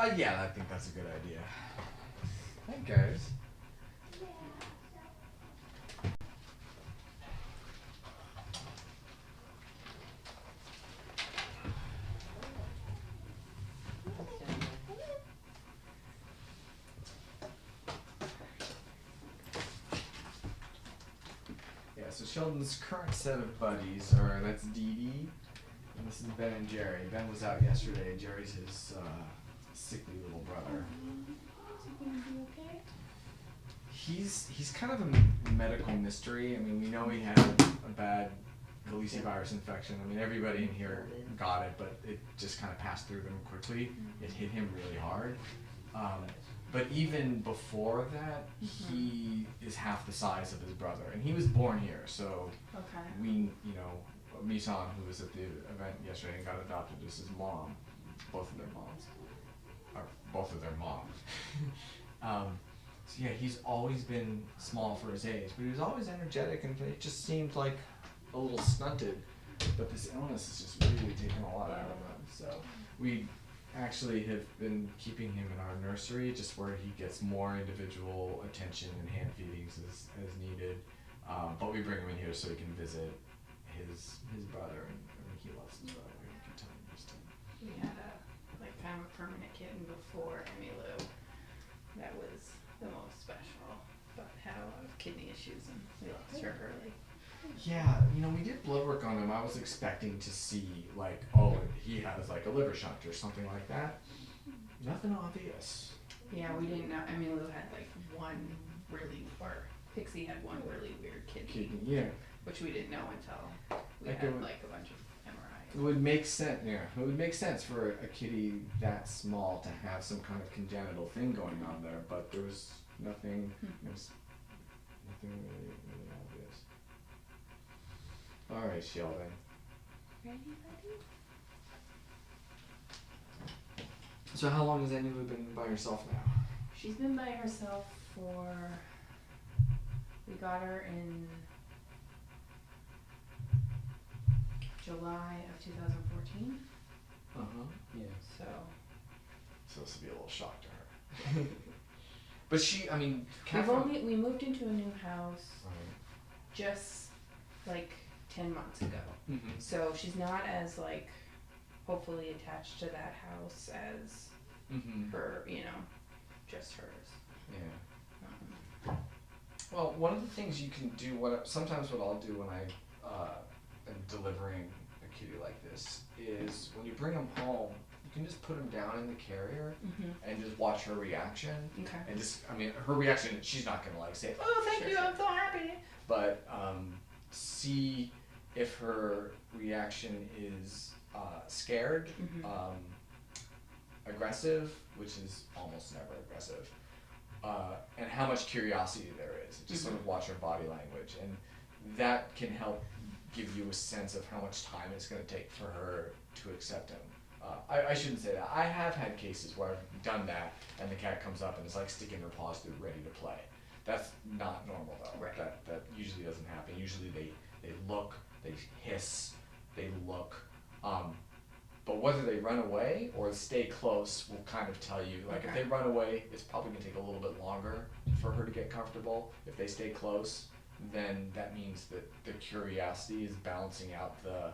Yeah, I think that's a good idea. Hi, guys. Yeah, so Sheldon's current set of buddies are, that's Dee Dee, and this is Ben and Jerry. Ben was out yesterday. Jerry's his sickly little brother. Is he gonna be okay? He's kind of a medical mystery. I mean, we know he had a bad virus infection. I mean, everybody in here got it, but it just kind of passed through them quickly. It hit him really hard. But even before that, he is half the size of his brother, and he was born here. So Okay. we, Misan, who was at the event yesterday and got adopted, is his mom. Both of their moms, or both of their moms. So yeah, he's always been small for his age, but he was always energetic, and it just seemed like a little stunted. But this illness has just really taken a lot out of him. So we actually have been keeping him in our nursery, just where he gets more individual attention and hand feedings as needed. But we bring him in here so he can visit his brother, and I mean, he loves his brother. We can tell him just We had a kind of a permanent kitten before Emmy Lou. That was the most special, but had a lot of kidney issues and we lost her early. Yeah, we did blood work on him. I was expecting to see like, oh, he has like a liver shunt or something like that. Nothing obvious. Yeah, we didn't know. Emmy Lou had Pixie had one really weird kidney, Yeah. which we didn't know until we Like had it would- like a bunch of MRIs. It would make sense. Yeah, it would make sense for a kitty that small to have some kind of congenital thing going on there, but there was nothing. There was nothing really obvious. All right, Sheldon. Ready, buddy? So how long has Emily been by herself now? She's been by herself we got her in July of 2014. Yeah. So this will be a little shock to her. But we moved into a new house just like 10 months ago. Mm-hmm. So she's not as hopefully attached to that house as her, just hers. Yeah. Well, one of the things you can do, sometimes what I'll do when I am delivering a kitty like this is when you bring them home, you can just put them down in the carrier and just watch her reaction. Okay. And her reaction, she's not gonna say, "Oh, thank you, I'm so happy." But see if her reaction is scared, aggressive, which is almost never aggressive. And how much curiosity there is. Just sort of watch her body language, and that can help give you a sense of how much time it's going to take for her to accept him. I shouldn't say that. I have had cases where I've done that, and the cat comes up and is like sticking her paws through, ready to play. That's not normal though. Right. That usually doesn't happen. Usually they look, they hiss, they look. But whether they run away or stay close will kind of tell you. Like if they run away, it's probably going to take a little bit longer for her to get comfortable. If they stay close, then that means that the curiosity is balancing out the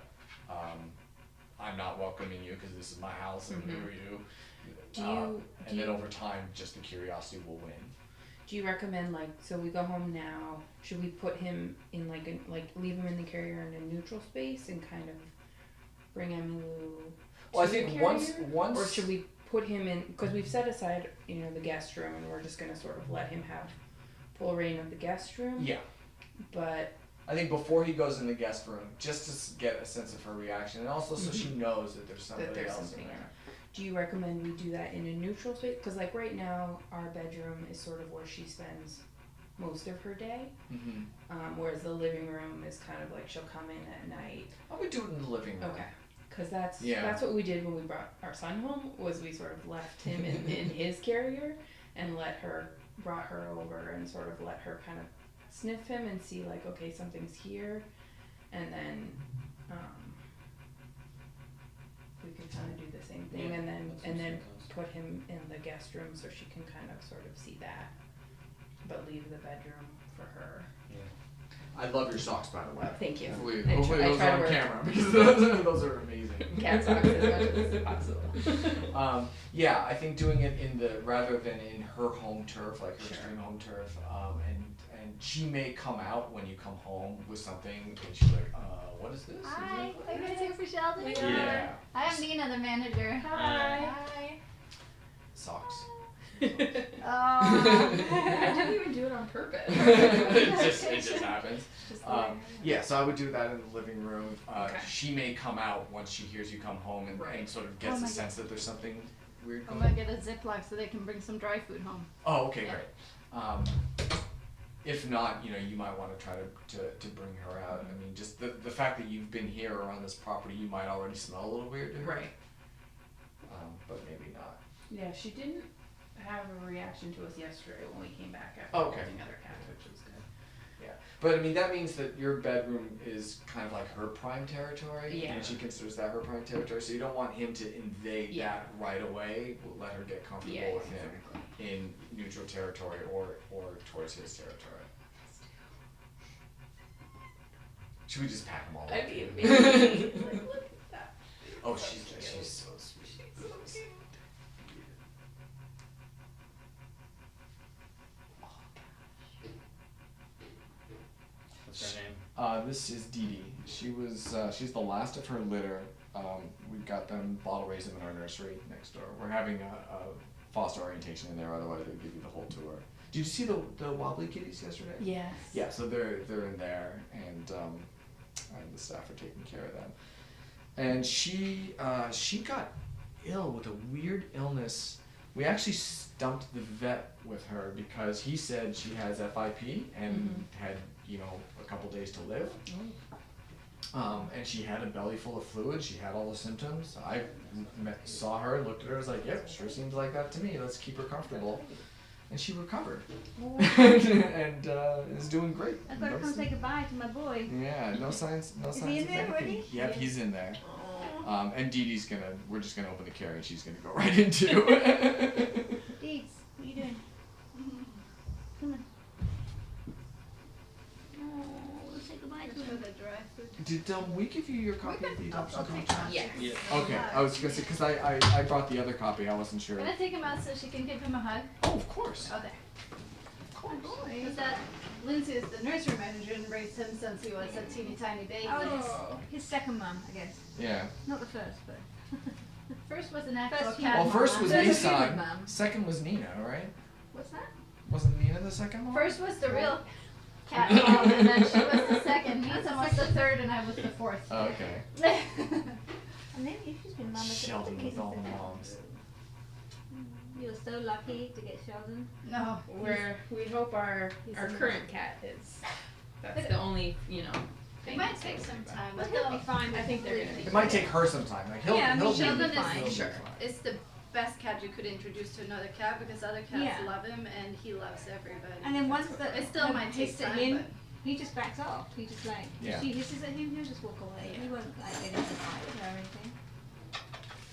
I'm not welcoming you because this is my house and who are you? And then over time, just the curiosity will win. Do you recommend so we go home now? Should we put him in leave him in the carrier in a neutral space and kind of bring Emily Well, I think once, or should we put him in, because we've set aside the guest room and we're just gonna sort of let him have full reign of the guest room. Yeah. But I think before he goes in the guest room, just to get a sense of her reaction, and also so she knows that there's somebody else in there. Do you recommend we do that in a neutral space? Because right now our bedroom is sort of where she spends most of her day, whereas the living room is kind of she'll come in at night. I would do it in the living room. Okay. Because that's what we did when we brought our son home, was we sort of left him in his carrier and brought her over and sort of let her kind of sniff him and see okay, something's here, and then we could kind of do the same thing, and then put him in the guest room so she can kind of sort of see that, but leave the bedroom for her. Yeah. I love your socks, by the way. Thank you. Hopefully I those try are to on wear camera because those are amazing. cat socks as much as possible. Yeah, I think doing it in the rather than in her home turf, like her Sure. extreme home turf, and she may come out when you come home with something, and she's like, what is this? Hi, are you guys here for Sheldon? Yeah. Hi, I'm Nina, the manager. Hi. Hi. Socks. Oh. I didn't even do it on purpose. it just happens. Just the way- Yeah, so I would do that in the living room. Okay. She may come out once she hears you come home and, Right. and sort of gets Oh a my sense that there's something weird I'm going on. gonna get a Ziploc so they can bring some dry food home. Oh, okay, Yeah. great. If not, you might want to try to bring her out. I mean, just the fact that you've been here around this property, you might already smell a little weird to her. Right. But maybe not. Yeah, she didn't have a reaction to us yesterday when we came back after Okay. holding other cats, which was good. Yeah, but I mean that means that your bedroom is kind of like her prime territory, Yeah. and she considers that her prime territory. So you don't want him to invade Yeah. that right away. We'll let her get comfortable Yeah, with him exactly. in neutral territory or towards his territory. Should we just pack them all? I up? mean, maybe. Like, look at that. Oh, So she's cute. so sweet. So cute. What's her name? This is Dee Dee. She's the last of her litter. We've got them bottle raised them in our nursery next door. We're having a foster orientation in there, otherwise they'd give you the whole tour. Did you see the wobbly kitties yesterday? Yes. Yeah, so they're in there, and the staff are taking care of them. And she got ill with a weird illness. We actually stumped the vet with her because he said she has FIP and had a couple days to live. And she had a belly full of fluid. She had all the symptoms. I saw her, looked at her, was like, "Yep, sure seems like that to me. Let's keep her comfortable." And she recovered, and is doing great. I better come say goodbye to my boy. Yeah, no signs Is of he in there anything. already? Yep, Yeah. he's in there. And Dee Dee's we're just gonna open the carry and she's gonna go right into. Deeds, what are you doing? Come on. Oh, let's say goodbye to him. Did we give you your copy of the adoption contract? Yes. Yeah. Okay, I was gonna say, because I brought the other copy, I wasn't sure. Can I take him out so she can give him a hug? Oh, of course. Okay. Of course. Is that Lindsay is the nursery manager and raised him since he was a teeny tiny baby. Oh, his second mom, I guess. Yeah. Not the first, but. First was an actual First cat Well, first mom. was There's a Nissan, human mom. second was Nina, right? What's that? Wasn't Nina the second one? First was the real cat mom, and then she was the second. Nisa was the third, and I was the fourth. Oh, okay. And then she's been mama to Sheldon the with kids. all the moms. You were so lucky to get Sheldon. No. We hope our he's current cat is. That's the only It thing might that's take holding some him back. time, But but he'll be fine. I think they're gonna be It might take her some time. Like Yeah, I mean, he'll Sheldon be is- fine. Sure. it's the best cat you could introduce to another cat because other cats Yeah. love him and he loves everybody. And then once the It still might take hiss at time, him, but he just backs off. He just like, Yeah. if she hisses at him, he'll just walk away. He won't like get into a fight with her or anything.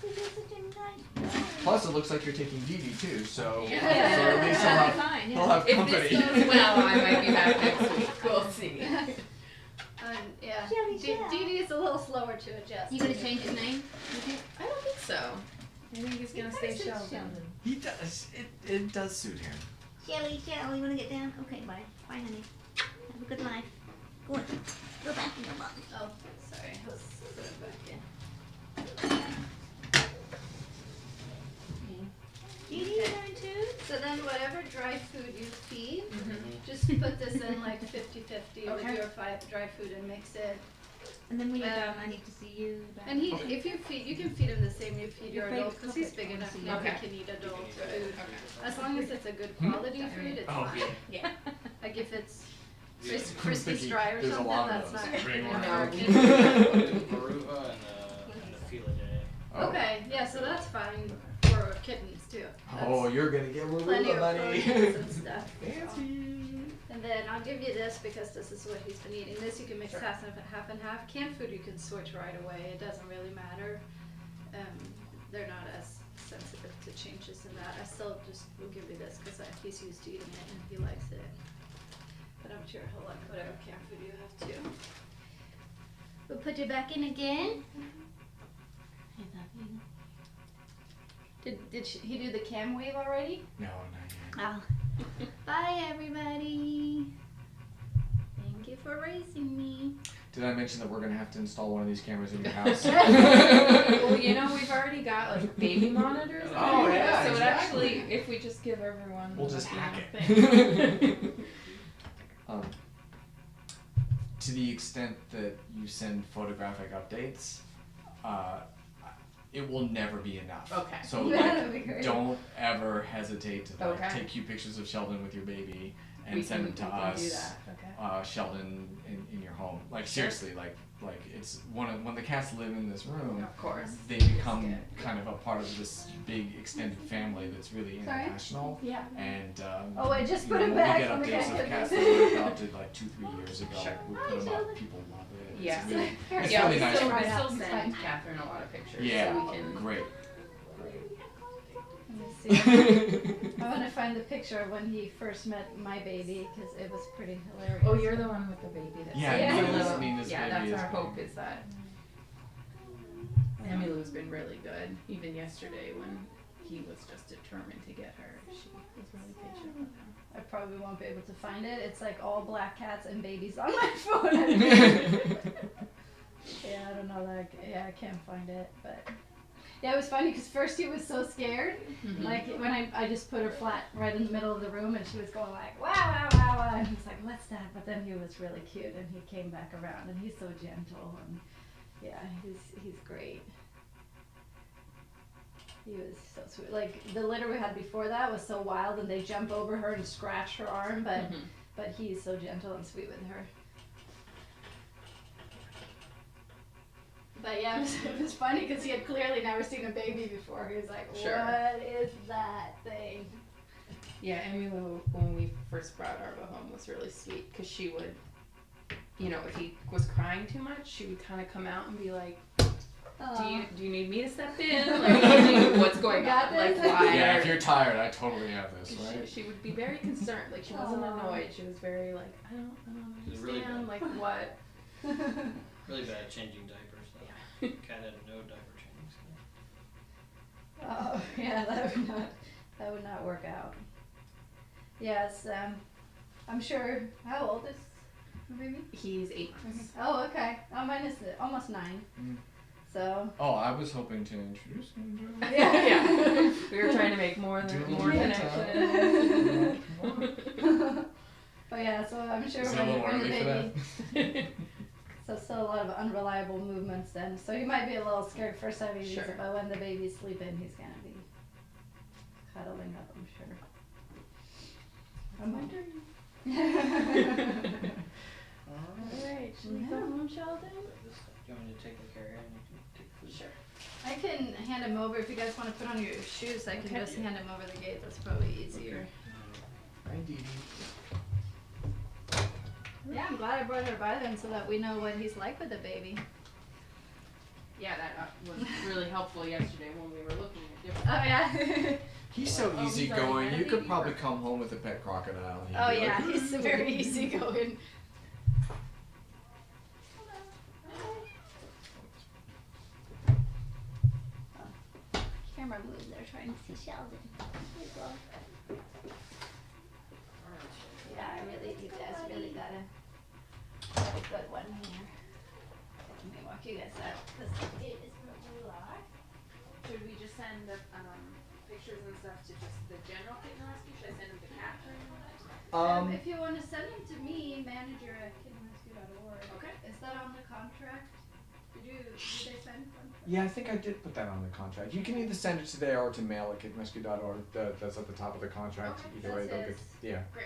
Because you're such a nice boy. Plus, it looks like you're taking Dee Dee too, so, Yeah. so at least That'll be he'll fine, he'll yeah. have If company. this goes well, I might be back next week. We'll see. yeah, Shelly, Dee Shell. Dee is a little slower to adjust. You gonna change his name? You think? I don't think so. I think he's gonna stay He kinda suits Sheldon. He does. It does suit him. Shelly, Shelly, you wanna get down? Okay, bye. Bye, honey. Have a good life. Go on. Go back in your mom. Oh, sorry. Let's put it back in. Dee Dee, you going too? So then whatever dry food you feed, Mm-hmm. just put this in like 50-50 with Okay. your dry food and mix it. And then when you're done, I need to see you. Back. And if you feed, you can feed him the same you feed your Your adult because he's favorite big enough puppet. now he Okay. can eat adult food. Okay. As long as it's a good Hmm? quality food, it's Oh, fine. Yeah. Like if it's Yeah. frisky dry or There's a something, lot of that's those. not Bring good. one No. out. The Baruva and the Felidae. Oh. Okay, yeah, so that's fine for kittens too. Oh, you're gonna get Plenty Rula of money. proteins and stuff. Fancy. And then I'll give you this because this is what he's been eating. This you can mix Sure. half and half. Canned food you can switch right away. It doesn't really matter. They're not as sensitive to change this and that. I still just will give you this because he's used to eating it and he likes it. But I'm sure he'll like whatever canned food you have too. We'll put you back in again. I love you. Did he do the cam wave already? No, not yet. Oh. Bye everybody. Thank you for raising me. Did I mention that we're gonna have to install one of these cameras in your house? Well, you know, we've already got like baby monitors. Oh, yeah, So exactly. it actually, if we just give everyone, We'll just you know, hack thing. it. To the extent that you send photographic updates, it will never be enough. Okay. So That'd be great. don't ever hesitate to Okay. take cute pictures of Sheldon with your baby and We send them can to do us. that. Okay. Sheldon in your home. Like seriously, like it's when the cats live in this room, Of course. they become good. kind of a part of this big extended family that's really Sorry? international. Yeah. And Oh, I just you put know, it when back we get from the updates cat. of cats that were adopted like 2-3 years ago. Sure. We Hi, put them Sheldon. up. People love it. Yeah. It's really, it's Yeah, really we nice. still, for we me. Right still out, it's send fine. Catherine a lot of pictures. Yeah, So we can. great. Let me see. I want to find the picture of when he first met my baby because it was pretty hilarious. Oh, you're the one with the baby that's Yeah, Yeah. Nina's yeah, baby that's is our great. hope is that Emily's been really good. Even yesterday when he was just determined to get her, she was really patient with him. I probably won't be able to find it. It's like all black cats and babies on my phone. Yeah, I don't know. I can't find it, but yeah, it was funny because first he was so scared. Mm-hmm. Like when I just put her flat right in the middle of the room and she was going like wow wow wow wow and he's like what's that? But then he was really cute and he came back around and he's so gentle and yeah, he's great. He was so sweet. Like the litter we had before that was so wild and they jump over her and scratch her arm, but he's so gentle and sweet with her. But yeah, it was funny because he had clearly never seen a baby before. He was like, Sure. what is that thing? Yeah, Emily, when we first brought Arvo home, was really sweet because she would, you know, if he was crying too much, she would kind of come out and be like, do you need me to step in? Like, what's going Got on? Like, this? why? Yeah, are- if you're tired, I totally have this, right? She would be very concerned. Like, she wasn't annoyed. She was very like, I don't It was really understand. bad. Like, what? Really bad changing diapers. Though. Cat had no diaper changing. So. Oh yeah, that would not work out. Yes, I'm sure. How old is the baby? He's 8 months. Oh, okay. Oh, mine is almost 9. Mm. So. Oh, I was hoping to introduce him to Yeah. We were trying to make more Do connection. But yeah, so I'm sure Is it a little when the early for baby. that? So still a lot of unreliable movements then. So he might be a little scared first time he uses Sure. it, but when the baby's sleeping, he's gonna be cuddling up, I'm sure. I'm wondering. Alright, should we go home, Sheldon? Do you want me to take the carrier and you can take the food? Sure. I can hand him over if you guys want to put on your shoes. I can Okay. just hand him over the gate. That's probably easier. Hi, Dee Dee. Yeah, I'm glad I brought her by then so that we know what he's like with the baby. Yeah, that was really helpful yesterday when we were looking at different. Oh yeah. He's so Oh, he's easygoing. already You could ready? probably come home with a pet crocodile. And he'd Oh be yeah, like, he's very easygoing. Camera moves. They're trying to see Sheldon. There you go. Yeah, you guys really got a good one here. Let me walk you guys out because it is where we are. Should we just send the pictures and stuff to just the general kitten rescue? Should I send them to Catherine? If you want to send them to me, manager at kidrescue.org. Okay. Is that on the contract? Did they send one? Yeah, I think I did put that on the contract. You can either send it to there or to mail at kittenrescue.org. That's at the top of the contract. Okay, Either way, that's they'll get. his. Yeah. Great.